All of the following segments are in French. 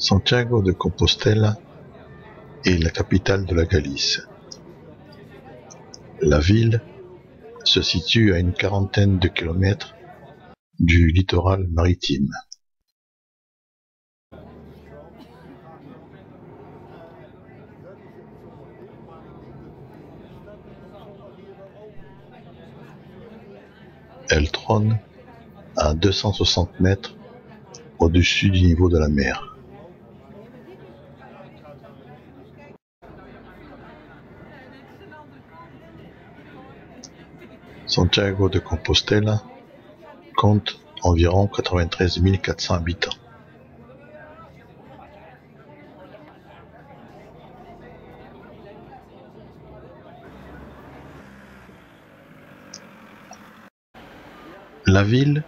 Santiago de Compostela est la capitale de la Galice. La ville se situe à une quarantaine de kilomètres du littoral maritime. Elle trône à 260 mètres au-dessus du niveau de la mer. Santiago de Compostela compte environ 93 400 habitants. La ville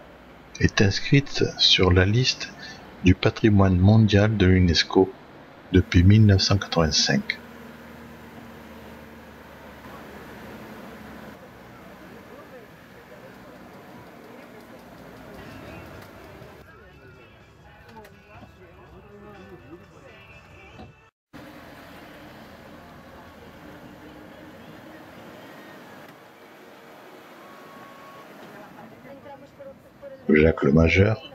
est inscrite sur la liste du patrimoine mondial de l'UNESCO depuis 1985. Jacques le Majeur,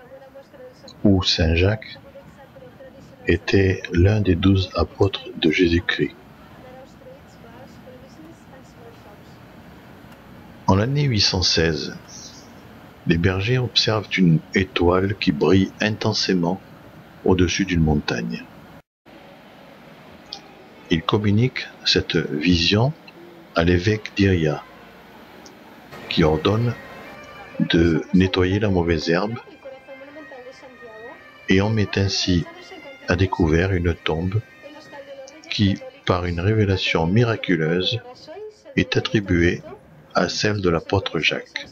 ou Saint Jacques, était l'un des 12 apôtres de Jésus-Christ. En l'année 816, les bergers observent une étoile qui brille intensément au-dessus d'une montagne. Ils communiquent cette vision à l'évêque d'Iria, qui ordonne de nettoyer la mauvaise herbe, et on met ainsi à découvert une tombe qui, par une révélation miraculeuse, est attribuée à celle de l'apôtre Jacques.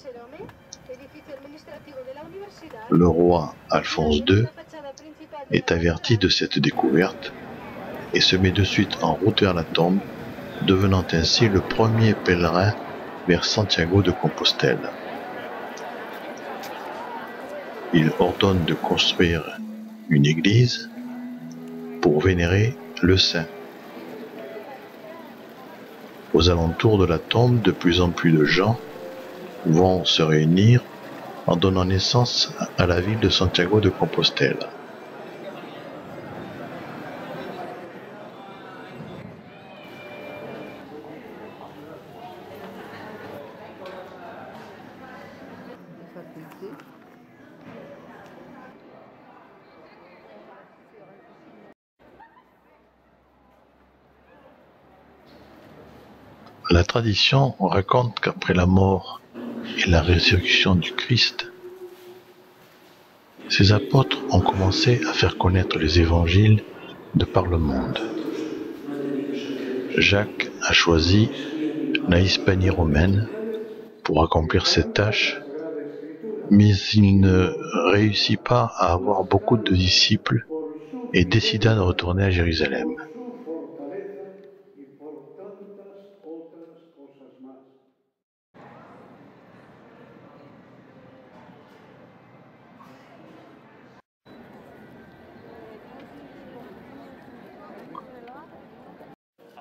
Le roi Alphonse II est averti de cette découverte et se met de suite en route vers la tombe, devenant ainsi le premier pèlerin vers Santiago de Compostelle. Il ordonne de construire une église pour vénérer le saint. Aux alentours de la tombe, de plus en plus de gens vont se réunir en donnant naissance à la ville de Santiago de Compostelle. La tradition raconte qu'après la mort et la résurrection du Christ, ces apôtres ont commencé à faire connaître les évangiles de par le monde. Jacques a choisi la Hispanie romaine pour accomplir cette tâche, mais il ne réussit pas à avoir beaucoup de disciples et décida de retourner à Jérusalem.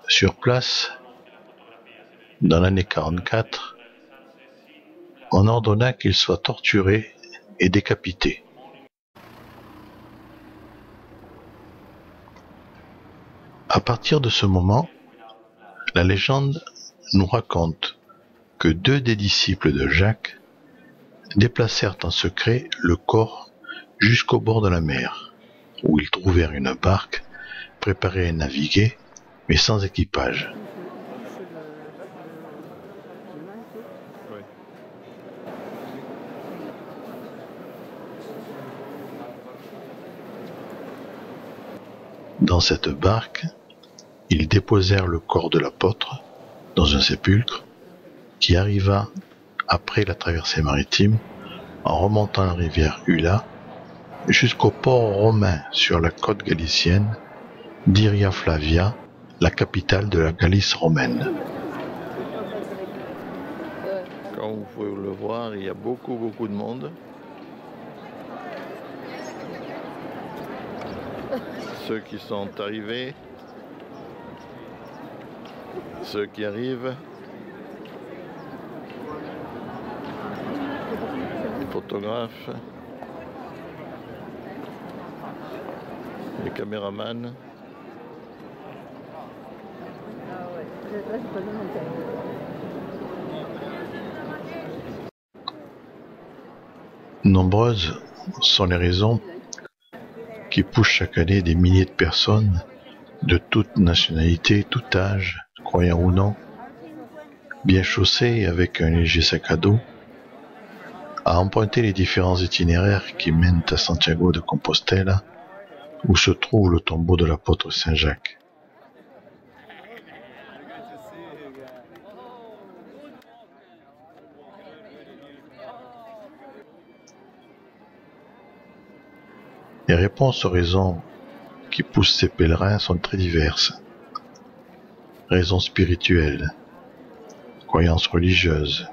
Sur place, dans l'année 44, on ordonna qu'il soit torturé et décapité. À partir de ce moment, la légende nous raconte que 2 des disciples de Jacques déplacèrent en secret le corps jusqu'au bord de la mer, où ils trouvèrent une barque préparée à naviguer, mais sans équipage. Dans cette barque, ils déposèrent le corps de l'apôtre dans un sépulcre qui arriva après la traversée maritime en remontant la rivière Ula jusqu'au port romain sur la côte galicienne d'Iria Flavia, la capitale de la Galice romaine. Comme vous pouvez le voir, il y a beaucoup de monde. ceux qui sont arrivés, ceux qui arrivent, les photographes, les caméramans. Nombreuses sont les raisons qui poussent chaque année des milliers de personnes de toutes nationalités, tout âge, croyants ou non, bien chaussés et avec un léger sac à dos, à emprunter les différents itinéraires qui mènent à Santiago de Compostela, où se trouve le tombeau de l'apôtre Saint Jacques. Les réponses aux raisons qui poussent ces pèlerins sont très diverses. Raisons spirituelles, croyances religieuses,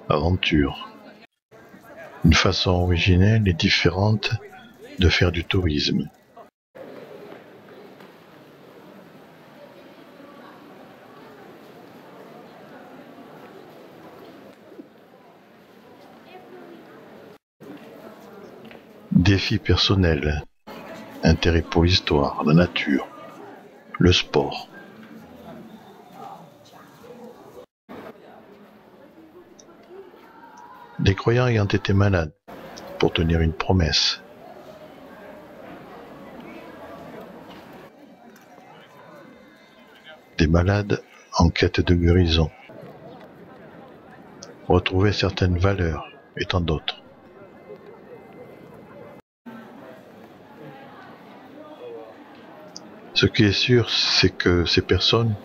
aventures. Une façon originelle et différente de faire du tourisme. Défis personnels, intérêt pour l'histoire, la nature, le sport. Des croyants ayant été malades pour tenir une promesse. Des malades en quête de guérison. Retrouver certaines valeurs et tant d'autres. Ce qui est sûr, c'est que ces personnes,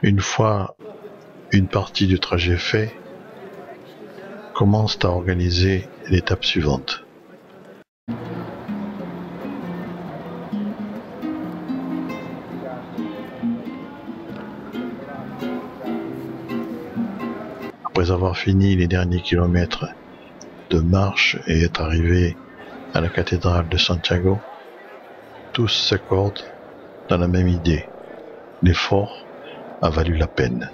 une fois une partie du trajet fait, commencent à organiser l'étape suivante. Après avoir fini les derniers kilomètres de marche et être arrivés à la cathédrale de Santiago, tous s'accordent dans la même idée. L'effort a valu la peine.